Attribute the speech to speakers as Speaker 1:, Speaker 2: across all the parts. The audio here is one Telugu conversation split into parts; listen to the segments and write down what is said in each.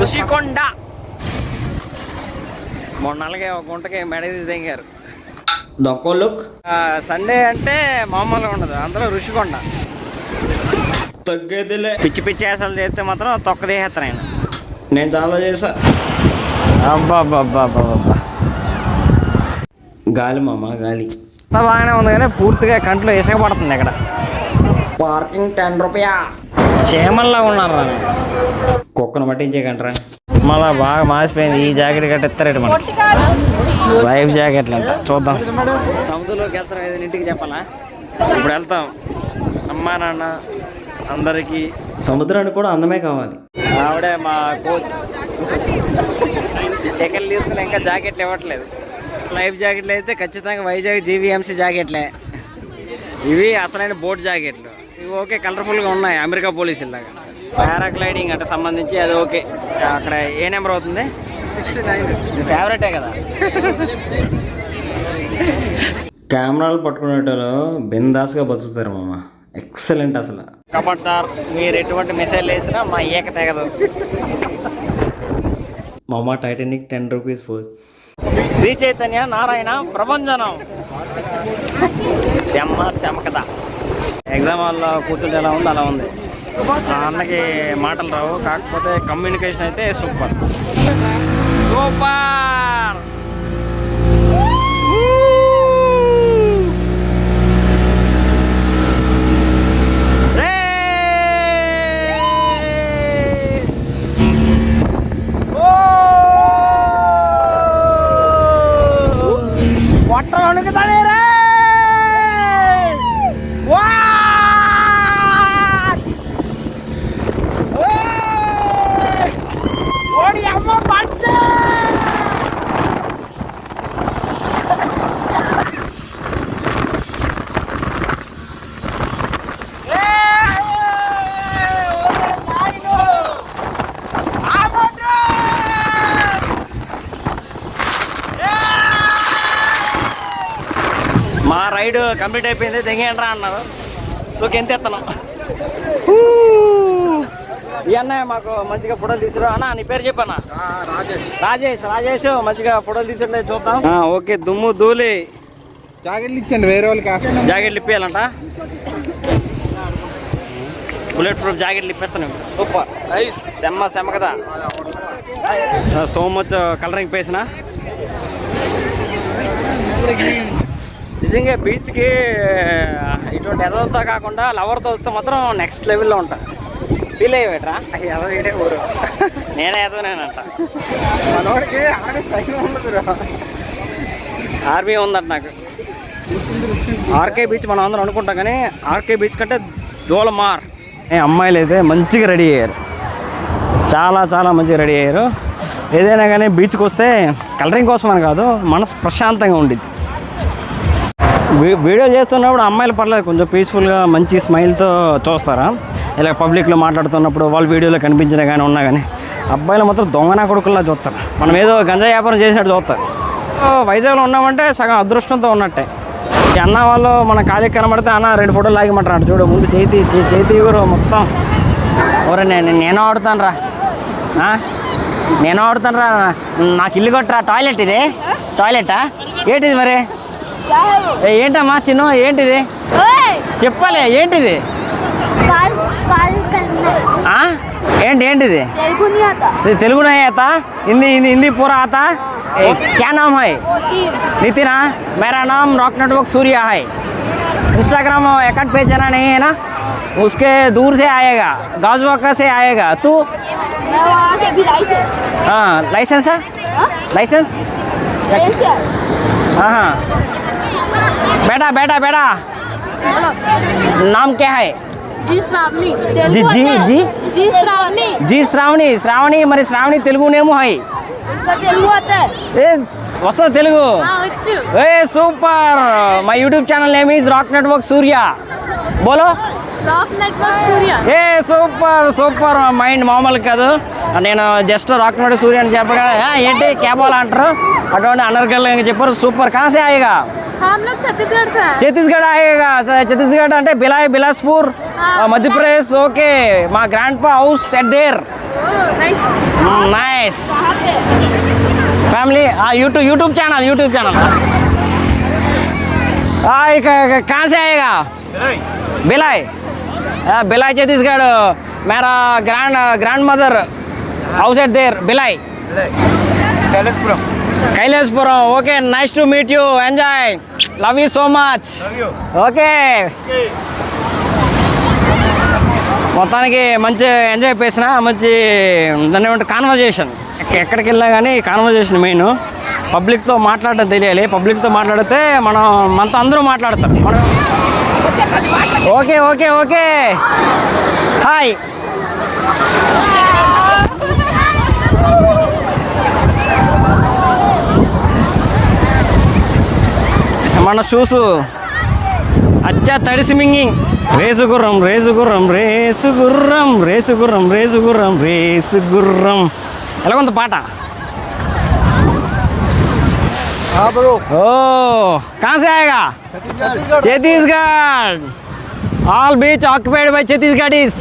Speaker 1: ఋషికొండ. మొన్న అలాగే ఒక గుంటకి మెడదీసి దిగారు
Speaker 2: దొక్కోళ్ళు.
Speaker 1: సండే అంటే మామూలుగా ఉండదు, అందులో ఋషికొండ
Speaker 2: తగ్గేదిలే.
Speaker 1: పిచ్చి పిచ్చి వేసాలు చేస్తే మాత్రం తొక్క తీసేస్తాను ఆయన.
Speaker 2: నేను చాలా చేసా.
Speaker 1: అబ్బా అబ్బా అబ్బా అబ్బా అబ్బా,
Speaker 2: గాలి మామ గాలి
Speaker 1: బాగానే ఉంది కానీ పూర్తిగా కంట్లో ఇసుక పడుతుంది. ఇక్కడ
Speaker 2: పార్కింగ్ 10 రూపాయా.
Speaker 1: క్షేమంలా ఉన్నారు రా.
Speaker 2: కుక్కను పట్టించేకంటరా.
Speaker 1: మళ్ళా బాగా మాసిపోయింది. ఈ జాకెట్ కట్టిస్తారేట మన లైఫ్ జాకెట్లు అంట. చూద్దాం. సముద్రంలోకి వెళ్తాం, 5 చెప్పాలా? ఇప్పుడు వెళ్తాం. అమ్మా నాన్న అందరికీ.
Speaker 2: సముద్రానికి కూడా అందమే కావాలి.
Speaker 1: ఆవిడే మా కోచ్. టికెట్లు తీసుకుని ఇంకా జాకెట్లు ఇవ్వట్లేదు. లైఫ్ జాకెట్లు అయితే ఖచ్చితంగా వైజాగ్ జీవీఎంసీ జాకెట్లే. ఇవి అసలైన బోట్ జాకెట్లు. ఇవి ఓకే, కలర్ఫుల్గా ఉన్నాయి, అమెరికా పోలీసులాగా. పారాగ్లైడింగ్ అంటే సంబంధించి అది ఓకే. అక్కడ ఏ నెంబర్ అవుతుంది? 69. ఫేవరెటే కదా.
Speaker 2: కెమెరాలు పట్టుకునేటోళ్ళు బిందాస్గా బతుకుతారు మామ. ఎక్సలెంట్ అసలు.
Speaker 1: కబడ్దార్, మీరు ఎటువంటి మిసైల్ వేసినా మా ఏక తెగదు.
Speaker 2: మామ Titanic 10 rupees four.
Speaker 1: Sri Chaitanya Narayana ప్రభంజనం. సెమ్మ కదా. ఎగ్జామ్ హాల్లో కూర్చుంటే ఎలా ఉంది అలా ఉంది. ఆ అన్నకి మాటలు రావు, కాకపోతే కమ్యూనికేషన్ అయితే సూపర్ సూపర్. మా రైడ్ కంప్లీట్ అయిపోయింది, దిగేంట్రా అన్నారు. సో ఎంత ఎత్తను. ఈ అన్నయ్య మాకు మంచిగా ఫోటోలు తీసుకురా. అన్న నీ పేరు చెప్పన్నా? రాజేష్ మంచిగా ఫోటోలు తీసుకుంటే చూద్దాం. ఓకే, దుమ్ము ధూళి.
Speaker 3: జాకెట్లు ఇచ్చండి వేరే వాళ్ళకి.
Speaker 1: జాకెట్లు ఇప్పేయాలంట. బుల్లెట్ ప్రూఫ్ జాకెట్లు ఇప్పేస్తాను. సూపర్ సెమ్మ కదా. సో మచ్ కలరింగ్ పేసిన. నిజంగా బీచ్కి ఇటువంటి ఎదలతో కాకుండా లవర్తో వస్తే మాత్రం నెక్స్ట్ లెవెల్లో ఉంటా. ఫీల్ అయ్యేట్రా?
Speaker 3: ఊరు
Speaker 1: నేనే ఎదవనేనంట.
Speaker 3: మనోడికి
Speaker 1: ఆర్మీ ఉందంట నాకు. ఆర్కే బీచ్ మనం అందరం అనుకుంటాం, కానీ ఆర్కే బీచ్ కంటే దూలమార్. అమ్మాయిలు అయితే మంచిగా రెడీ అయ్యారు, చాలా మంచిగా రెడీ అయ్యారు. ఏదైనా కానీ బీచ్కి వస్తే కలరింగ్ కోసం అని కాదు, మనసు ప్రశాంతంగా ఉండిద్ది. వీడియో చేస్తున్నప్పుడు అమ్మాయిలు పర్లేదు, కొంచెం పీస్ఫుల్గా మంచి స్మైల్తో చూస్తారా. ఇలా పబ్లిక్లో మాట్లాడుతున్నప్పుడు వాళ్ళు వీడియోలో కనిపించినా కానీ ఉన్నా కానీ, అబ్బాయిలు మాత్రం దొంగనా కొడుకుల్లా చూస్తారు. మనం ఏదో గంజా వ్యాపారం చేసినట్టు చూస్తారు. వైజాగ్లో ఉన్నామంటే సగం అదృష్టంతో ఉన్నట్టే. అన్న వాళ్ళు మన కాలేజీకి కనబడితే అన్న 2 ఫోటోలు లాగిమంటారు. చూడు ముందు చేతి ఊరు మొత్తం. ఓరే నేను ఆడుతాను రా, నాకు ఇల్లు కొట్టరా. టాయిలెట్ ఇది? టాయిలెటా? ఏంటిది మరి? ఏంటమ్మా చిన్న, ఏంటిది చెప్పాలి? ఏంటిది? ఏంటిది? తెలుగు नहीं आता? हिंदी पूरा आता? क्या नाम है? नितिन. मेरा नाम रॉक नेटवर्क सूर्या है. इंस्टाग्राम अकाउंट पे चला नहीं है ना, उसके दूर से आएगा, गाजवाका से आएगा. तू? हाँ, लाइसेंस है? लाइसेंस? हाँ. बेटा नाम क्या है?
Speaker 4: जी श्रावणी.
Speaker 1: जी श्रावणी మరి శ్రావణి తెలుగు నేమో है.
Speaker 4: इसका तेलुगु आता है?
Speaker 1: వస్తా తెలుగు? ఏ super. My YouTube channel name is Rock Network Surya. బోలో
Speaker 4: రాక్ నెట్వర్క్ సూర్య.
Speaker 1: ఏ సూపర్. మైండ్ మామూలు కాదు. నేను జస్ట్ రాక్ నెట్వర్క్ సూర్య అని చెప్పగా ఏంటి క్యాబోలా అంటారు, అటువంటి అనర్గల్ చెప్పారు. సూపర్. कहाँ से आएगा?
Speaker 4: हम लोग छत्तीसगढ़ से हैं.
Speaker 1: छत्तीसगढ़ आएगा. छत्तीसगढ़ అంటే बिलासपुर मध्य प्रदेश. ओके, మా grandpa house at there.
Speaker 4: Nice.
Speaker 1: Nice family YouTube channel कहाँ से आएगा बिलाई छत्तीसगढ़ मेरा grandmother house at there Bhilai Kailashpuram okay nice to meet you enjoy love you so much okay మొత్తానికి మంచి ఎంజాయ్ చేసిన మంచి దాన్ని ఏమంటే కాన్వర్జేషన్ ఎక్కడికి వెళ్ళినా కానీ కాన్వర్జేషన్ మెయిన్ పబ్లిక్తో మాట్లాడడం తెలియాలి పబ్లిక్తో మాట్లాడితే మనతో అందరూ మాట్లాడతారు మనం ఓకే ఓకే ఓకే హాయ్ మన షూసు అచ్చా తడిసి మింగింగ్ రేసుగుర్రం ఎలా ఉంది పాట ఓ कहाँ से आएगा Chhattisgarh all beach occupied by Chhattisgarhis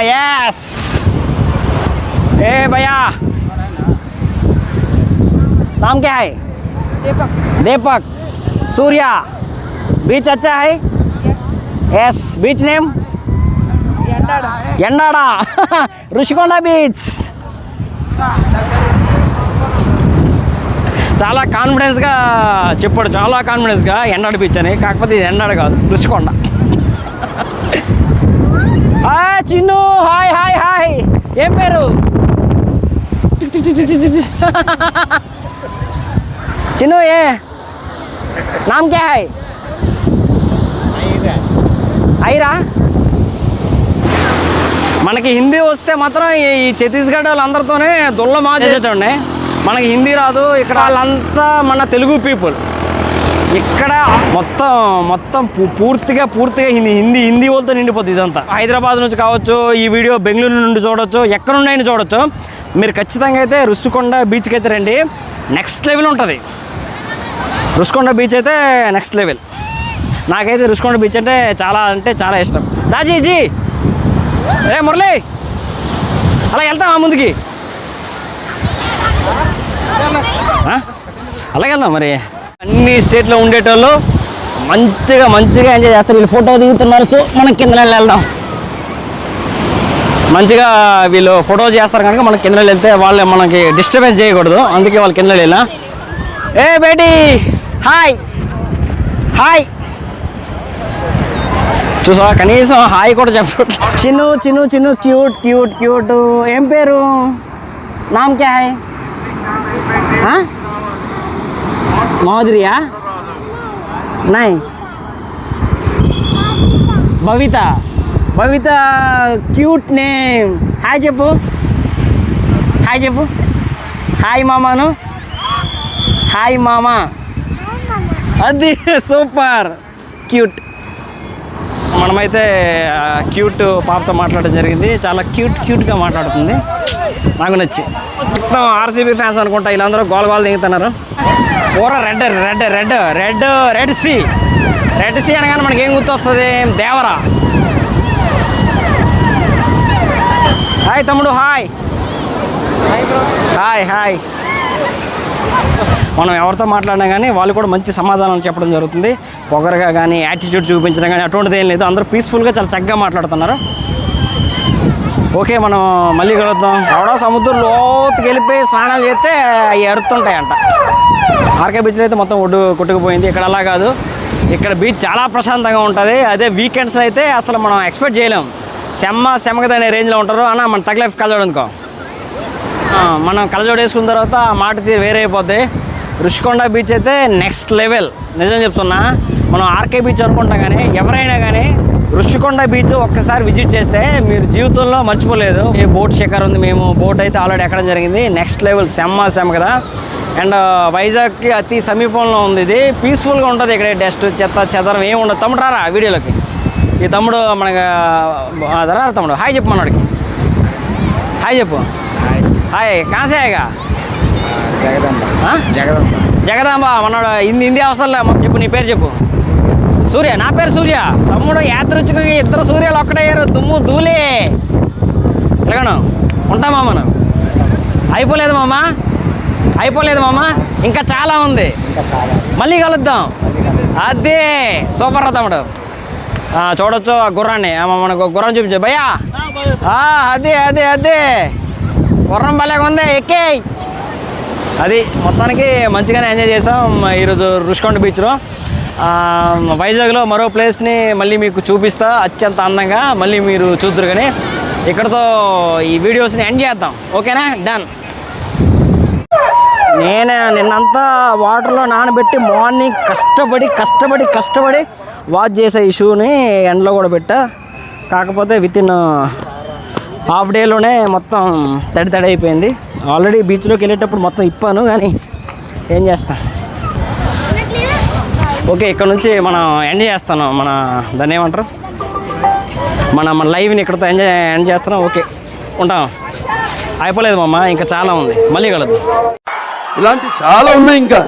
Speaker 1: yes ए भैया नाम क्या है दीपक सूर्या बीच अच्छा है yes beach name Endada Rushikonda beach చాలా కాన్ఫిడెన్స్గా చెప్పాడు చాలా కాన్ఫిడెన్స్గా ఎండాడ బీచ్ అని కాకపోతే ఇది ఎండాడ కాదు Rushikonda Chinnu hi hi hi ఏం పేరు చిన్ను ఏ నామ్ క్యా హై ఐరా మనకి హిందీ వస్తే మాత్రం ఈ ఛత్తీస్గఢ్ వాళ్ళందరితోనే దుల్ల మా చేసేటండి మనకి హిందీ రాదు ఇక్కడ వాళ్ళంతా మన తెలుగు పీపుల్ ఇక్కడ మొత్తం పూర్తిగా హిందీ వాళ్ళతో నిండిపోతుంది ఇదంతా హైదరాబాద్ నుంచి కావచ్చు ఈ వీడియో బెంగళూరు నుండి చూడొచ్చు ఎక్కడ నుండి చూడొచ్చు మీరు ఖచ్చితంగా అయితే రుషికొండ బీచ్కి అయితే రండి నెక్స్ట్ లెవెల్ ఉంటుంది రుషికొండ బీచ్ అయితే నెక్స్ట్ లెవెల్ నాకైతే రుషికొండ బీచ్ అంటే చాలా ఇష్టం దాజీజీ ఏ మురళి అలా వెళ్తామా ముందుకి అలాగే వెళ్దాం మరి అన్ని స్టేట్లో ఉండేటోళ్ళు మంచిగా ఎంజాయ్ చేస్తారు వీళ్ళు ఫోటో దిగుతున్నారు సో మనం కింద వెళ్దాం మంచిగా వీళ్ళు ఫోటో చేస్తారు కనుక మనం కింద వెళ్తే వాళ్ళు మనకి డిస్టర్బెన్స్ చేయకూడదు అందుకే వాళ్ళు కింద వెళ్ళా ఏ బేటీ హాయ్ హాయ్ చూసా కనీసం హాయ్ కూడా చెప్పు చిన్ను క్యూట్ ఏం పేరు నామ్ క్యా హై మాధురియా నై భవిత క్యూట్ నేమ్ హాయ్ చెప్పు హాయ్ మామాను హాయ్ మామా అది సూపర్ క్యూట్ మనమైతే క్యూట్ పాపతో మాట్లాడడం జరిగింది చాలా క్యూట్గా మాట్లాడుతుంది నాకు నచ్చి మొత్తం ఆర్సీబీ ఫ్యాన్స్ అనుకుంటా వీళ్ళందరూ గోల్ దిగుతున్నారు పూరా రెడ్ సీ అనగానే మనకి ఏం గుర్తొస్తుంది దేవరా హాయ్ తమ్ముడు హాయ్ హాయ్ మనం ఎవరితో మాట్లాడినా కానీ వాళ్ళు కూడా మంచి సమాధానం చెప్పడం జరుగుతుంది పొగరగా కానీ యాటిట్యూడ్ చూపించడం కానీ అటువంటిది ఏం లేదు అందరూ పీస్ఫుల్గా చాలా చక్కగా మాట్లాడుతున్నారు ఓకే మనం మళ్ళీ కలుద్దాం ఎవడో సముద్రం లోతుకి వెళ్ళిపోయి స్నానాలు చేస్తే అవి ఎరుతుంటాయంట ఆర్కే బీచ్లో అయితే మొత్తం ఒడ్డు కొట్టుకుపోయింది ఇక్కడ అలా కాదు ఇక్కడ బీచ్ చాలా ప్రశాంతంగా ఉంటుంది అదే వీకెండ్స్లో అయితే అసలు మనం ఎక్స్పెక్ట్ చేయలేం సెమ్మగదనే రేంజ్లో ఉంటారు అన్న మన తగలేఫ్ కలజోడు అనుకో మనం కలజోడు వేసుకున్న తర్వాత మాట తీరు వేరే అయిపోద్ది రుషికొండ బీచ్ అయితే నెక్స్ట్ లెవెల్ నిజం చెప్తున్నా మనం ఆర్కే బీచ్ అనుకుంటాం కానీ ఎవరైనా కానీ రుషికొండ బీచ్ ఒక్కసారి విజిట్ చేస్తే మీరు జీవితంలో మర్చిపోలేదు ఈ బోట్ షికార్ ఉంది మేము బోట్ అయితే ఆల్రెడీ ఎక్కడం జరిగింది నెక్స్ట్ లెవెల్ సెమ్మ కదా అండ్ వైజాగ్కి అతి సమీపంలో ఉంది ఇది పీస్ఫుల్గా ఉంటుంది ఇక్కడ డస్ట్ చెదరం ఏమి ఉండదు తమ్ముడు రారా వీడియోలోకి ఈ తమ్ముడు మనకు రా తమ్ముడు హాయ్ చెప్పు మనోడికి హాయ్ చెప్పు హాయ్ కాసేగా జగదాంబ మనోడు హిందీ అవసరంలే మొత్తం చెప్పు నీ పేరు చెప్పు సూర్య నా పేరు సూర్య తమ్ముడు యాదృచ్ఛికంగా ఇద్దరు సూర్యాలు ఒక్కటయ్యారు దుమ్ము ధూళి ఇలాగ ఉంటాను. ఉంటామా మనం? అయిపోలేదు మామ, ఇంకా చాలా ఉంది. మళ్ళీ కలుద్దాం. అదే సూపర్ రా తమ్ముడు. చూడొచ్చు ఆ గుర్రాన్ని. మనకు గుర్రం చూపించు భయ్యా. అదే గుర్రం భలేగా ఉంది, ఎక్కే. అది మొత్తానికి మంచిగానే ఎంజాయ్ చేసాం ఈరోజు రుషికొండ బీచ్లో. వైజాగ్లో మరో ప్లేస్ని మళ్ళీ మీకు చూపిస్తా అత్యంత అందంగా. మళ్ళీ మీరు చూద్దరు. కానీ ఇక్కడతో ఈ వీడియోస్ని ఎండ్ చేద్దాం. ఓకేనా? డన్. నేనే నిన్నంతా వాటర్లో నానబెట్టి మార్నింగ్ కష్టపడి వాష్ చేసే ఈ షూని ఎండలో కూడా పెట్టా. కాకపోతే వితిన్ హాఫ్ డేలోనే మొత్తం తడి అయిపోయింది. ఆల్రెడీ బీచ్లోకి వెళ్ళేటప్పుడు మొత్తం ఇప్పాను, కానీ ఏం చేస్తాం. ఓకే, ఇక్కడ నుంచి మనం ఎంజాయ్ చేస్తాను. దాన్ని ఏమంటారు, మన లైవ్ని ఇక్కడతో ఎండ్ చేస్తున్నాం. ఓకే, ఉంటాం. అయిపోలేదు మామ, ఇంకా చాలా ఉంది. మళ్ళీ కలదు.
Speaker 5: ఇలాంటి చాలా ఉన్నాయి ఇంకా.